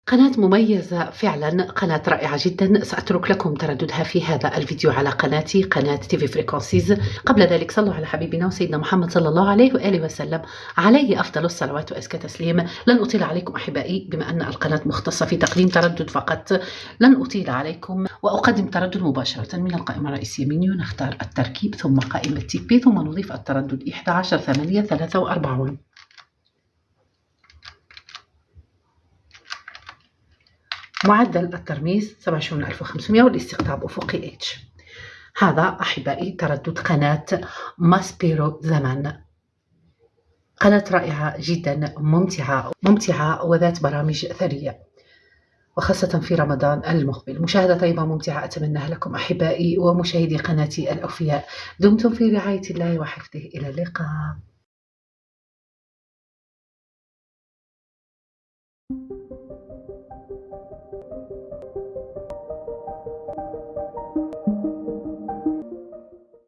قناة مميزة فعلًا، قناة رائعة جدًا، سأترك لكم ترددها في هذا الفيديو على قناتي، قناة TV Frequencies. قبل ذلك صلوا على حبيبنا وسيدنا محمد صلى الله عليه وآله وسلم، عليه أفضل الصلوات وأزكى تسليم. لن أطيل عليكم أحبائي، بما أن القناة مختصة في تقديم تردد فقط، لن أطيل عليكم وأقدم تردد مباشرة من القائمة الرئيسية منيو. نختار التركيب ثم قائمة TP ثم نضيف التردد 11 8 43. معدل الترميز 27500 والاستقطاب أفقي H. هذا أحبائي تردد قناة ماسبيرو زمان، قناة رائعة جدا، ممتعة وذات برامج ثرية، وخاصة في رمضان المقبل. مشاهدة طيبة ممتعة أتمناها لكم أحبائي ومشاهدي قناتي الأوفياء. دمتم في رعاية الله وحفظه، إلى اللقاء.